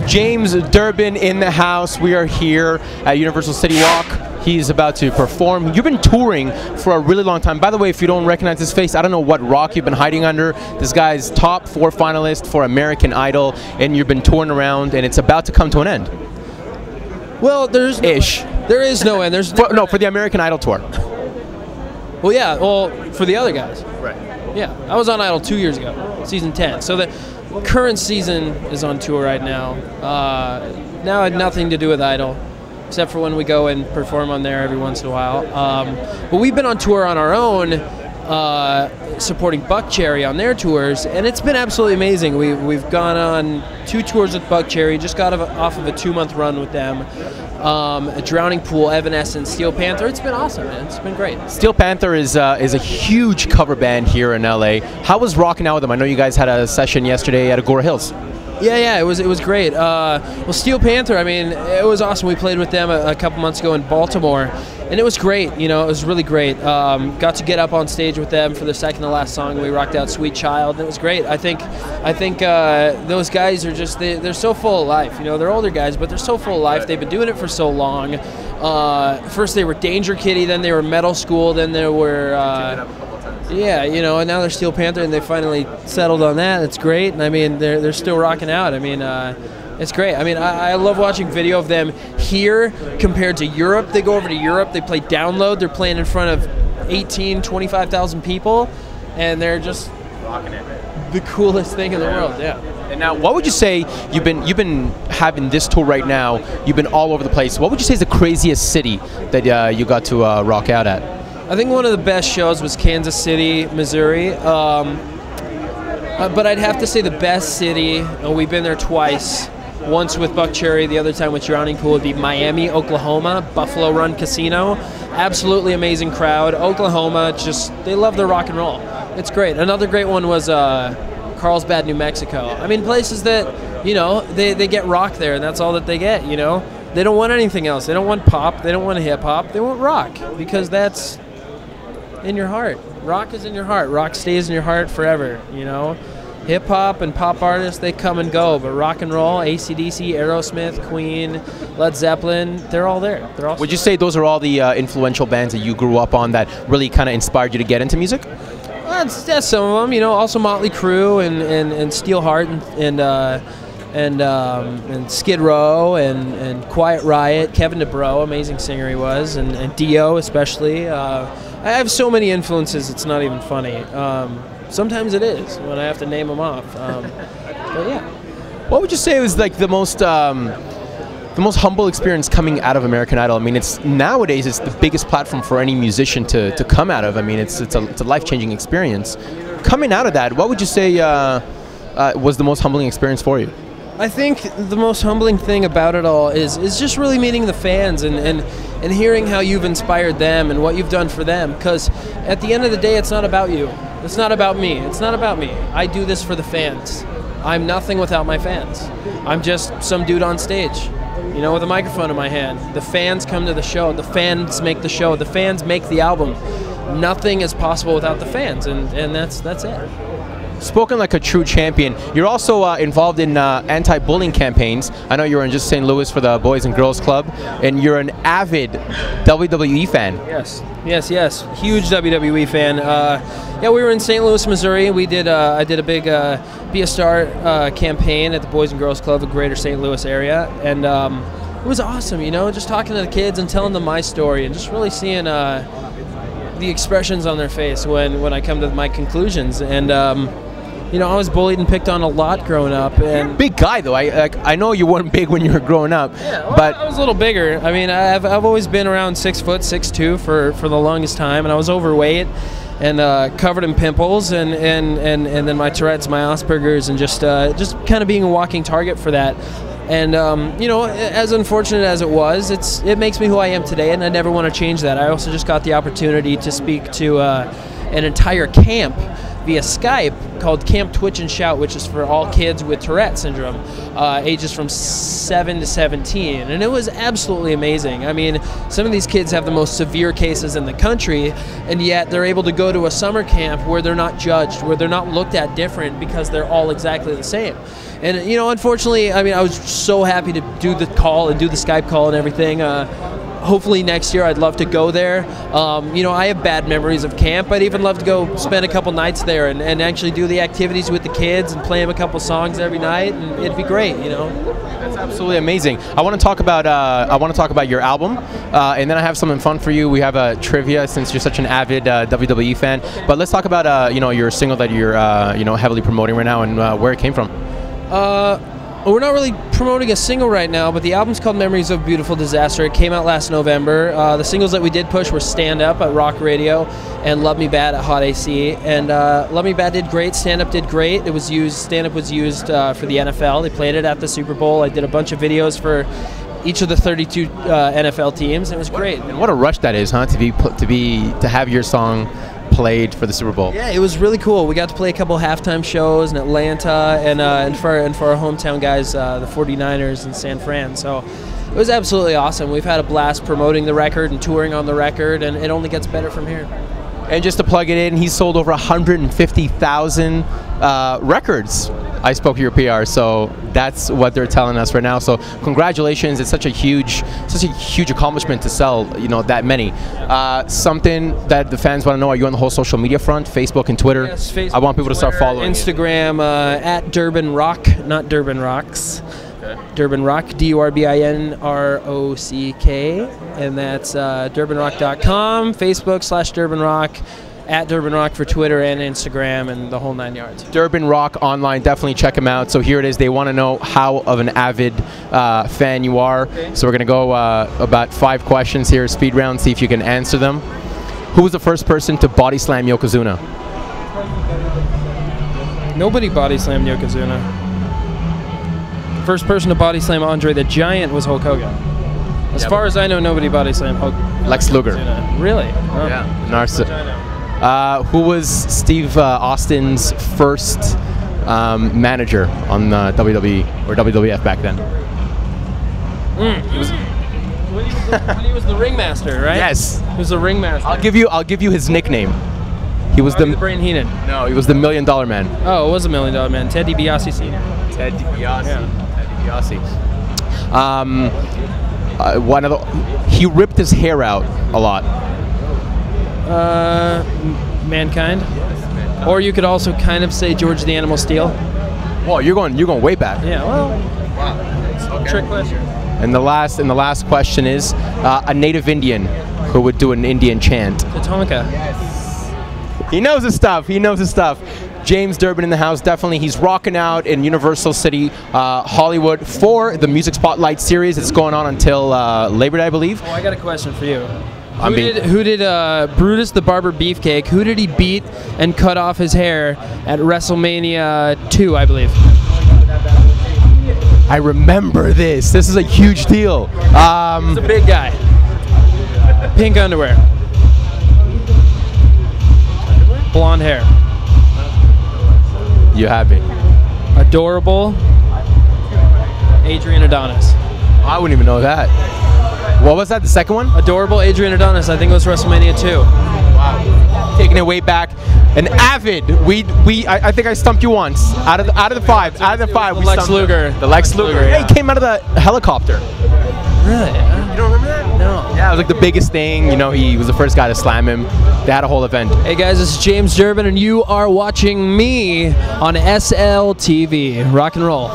James Durbin in the house. We are here at Universal City Walk. He's about to perform. You've been touring for a really long time. By the way, if you don't recognize his face, I don't know what rock you've been hiding under. This guy's top 4 finalist for American Idol, and you've been touring around, and it's about to come to an end. Well, there is no end. There's no, for the American Idol tour. Well, yeah. Well, for the other guys. Right. Yeah, I was on Idol 2 years ago, season 10. So the current season is on tour right now. Now it had nothing to do with Idol, except for when we go and perform on there every once in a while. But we've been on tour on our own, supporting Buckcherry on their tours, and it's been absolutely amazing. We've gone on 2 tours with Buckcherry, just got off of a 2-month run with them. A Drowning Pool, Evanescence, Steel Panther. It's been awesome, man. It's been great. Steel Panther is a huge cover band here in LA. How was rocking out with them? I know you guys had a session yesterday at Agora Hills. Yeah, it was great. Well, Steel Panther, I mean, it was awesome. We played with them a couple months ago in Baltimore, and it was great. You know, it was really great. Got to get up on stage with them for the second to last song. We rocked out "Sweet Child," and it was great. I think those guys are just they're so full of life. You know, they're older guys, but they're so full of life. They've been doing it for so long. First they were Danger Kitty, then they were Metal School, then they were. Yeah, you know, and now they're Steel Panther, and they finally settled on that. It's great, and I mean, they're still rocking out. I mean, it's great. I mean, I love watching video of them here compared to Europe. They go over to Europe, they play Download, they're playing in front of 18, 25,000 people, and they're just rocking it. The coolest thing in the world. Yeah. And now, what would you say you've been having this tour right now? You've been all over the place. What would you say is the craziest city that you got to rock out at? I think one of the best shows was Kansas City, Missouri. But I'd have to say the best city, we've been there twice. Once with Buckcherry, the other time with Drowning Pool would be Miami, Oklahoma, Buffalo Run Casino. Absolutely amazing crowd. Oklahoma, just, they love their rock and roll. It's great. Another great one was Carlsbad, New Mexico. I mean, places that, you know, they get rock there, and that's all that they get, you know. They don't want anything else. They don't want pop. They don't want hip-hop. They want rock, because that's in your heart. Rock is in your heart. Rock stays in your heart forever, you know. Hip-hop and pop artists, they come and go, but rock and roll, AC/DC, Aerosmith, Queen, Led Zeppelin, they're all there. They're all. Would you say those are all the influential bands that you grew up on that really kind of inspired you to get into music? That's some of them, you know. Also Motley Crue and Steelheart and Skid Row and Quiet Riot, Kevin DeBro, amazing singer he was, and Dio especially. I have so many influences, it's not even funny. Sometimes it is when I have to name them off. But yeah. What would you say was like the most humble experience coming out of American Idol? I mean, nowadays it's the biggest platform for any musician to come out of. I mean, it's a life-changing experience. Coming out of that, what would you say was the most humbling experience for you? I think the most humbling thing about it all is just really meeting the fans and hearing how you've inspired them and what you've done for them. Because at the end of the day, it's not about you. It's not about me. It's not about me. I do this for the fans. I'm nothing without my fans. I'm just some dude on stage, you know, with a microphone in my hand. The fans come to the show. The fans make the show. The fans make the album. Nothing is possible without the fans, and that's it. Spoken like a true champion. You're also involved in anti-bullying campaigns. I know you're in just St. Louis for the Boys and Girls Club, and you're an avid WWE fan. Yes. Huge WWE fan. Yeah, we were in St. Louis, Missouri. We did. I did a big Be a Star campaign at the Boys and Girls Club, the greater St. Louis area, and it was awesome. You know, just talking to the kids and telling them my story, and just really seeing the expressions on their face when I come to my conclusions. And you know, I was bullied and picked on a lot growing up. And you're a big guy, though. I know you weren't big when you were growing up. Yeah, well, but I was a little bigger. I mean, I've always been around 6 foot, 6'2" for the longest time, and I was overweight and covered in pimples and then my Tourette's, my Asperger's, and just kind of being a walking target for that. And you know, as unfortunate as it was, it makes me who I am today, and I never want to change that. I also just got the opportunity to speak to an entire camp via Skype called Camp Twitch and Shout, which is for all kids with Tourette syndrome, ages from 7 to 17. And it was absolutely amazing. I mean, some of these kids have the most severe cases in the country, and yet they're able to go to a summer camp where they're not judged, where they're not looked at different because they're all exactly the same. And, you know, unfortunately, I mean, I was so happy to do the call and do the Skype call and everything. Hopefully next year I'd love to go there. You know, I have bad memories of camp. I'd even love to go spend a couple nights there and actually do the activities with the kids and play them a couple songs every night, and it'd be great, you know. That's absolutely amazing. I want to talk about your album, and then I have something fun for you. We have a trivia since you're such an avid WWE fan. But let's talk about you know, your single that you're you know, heavily promoting right now, and where it came from. We're not really promoting a single right now, but the album's called Memories of a Beautiful Disaster. It came out last November. The singles that we did push were Stand Up at Rock Radio and Love Me Bad at Hot AC. And Love Me Bad did great, Stand Up did great. It was used, Stand Up was used for the NFL. They played it at the Super Bowl. I did a bunch of videos for each of the 32 NFL teams. It was great. And what a rush that is, huh? To have your song played for the Super Bowl. Yeah, it was really cool. We got to play a couple halftime shows in Atlanta and for our hometown guys, the 49ers in San Fran. So it was absolutely awesome. We've had a blast promoting the record and touring on the record, and it only gets better from here. And just to plug it in, he's sold over 150,000 records. I spoke to your PR, so that's what they're telling us right now. So congratulations! It's such a huge accomplishment to sell, you know, that many. Something that the fans want to know: are you on the whole social media front, Facebook and Twitter? Yes, Facebook, I want people to start following. Instagram at Durbin Rock, not Durbin Rocks. Okay. Durbin Rock, DURBINROCK, and that's DurbinRock.com, Facebook /Durbin Rock. At Durbin Rock for Twitter and Instagram and the whole 9 yards. Durbin Rock online, definitely check them out. So here it is. They want to know how of an avid fan you are. Okay. So we're going to go about 5 questions here, speed round, see if you can answer them. Who was the first person to body slam Yokozuna? Nobody body slammed Yokozuna. The first person to body slam Andre the Giant was Hulk Hogan. As far as I know, nobody body slammed Hulk. Lex Luger. Really? Oh. Yeah. Who was Steve Austin's first manager on WWE or WWF back then? When he was the ringmaster, right? Yes. He was the ringmaster. I'll give you his nickname. He was the Brain Heenan. No, he was the $1 Million Man. Oh, it was $1 Million Man. Ted DiBiase Sr. Ted DiBiase. Yeah. Ted DiBiase. He ripped his hair out a lot. Mankind. Or you could also kind of say George the Animal Steel. Well, you're going way back. Yeah. Well. Wow. Okay. Trick question. And the last question is a native Indian who would do an Indian chant. Tatanka. Yes. He knows his stuff. He knows his stuff. James Durbin in the house, definitely. He's rocking out in Universal City, Hollywood for the Music Spotlight series. It's going on until Labor Day, I believe. Oh, I got a question for you. Who did Brutus the Barber Beefcake, who did he beat and cut off his hair at WrestleMania 2, I believe? I remember this. This is a huge deal. He's a big guy. Pink underwear. Blonde hair. You have me. Adorable Adrian Adonis. I wouldn't even know that. What was that, the second one? Adorable Adrian Adonis. I think it was WrestleMania 2. Wow. Taking it way back. An avid. I think I stumped you once. Out of the 5. Out of the 5, we Lex Luger. The Lex Luger. Yeah, he came out of the helicopter. Really? You don't remember that? No. Yeah, it was like the biggest thing. You know, he was the first guy to slam him. They had a whole event. Hey guys, this is James Durbin, and you are watching me on SLTV. Rock and roll.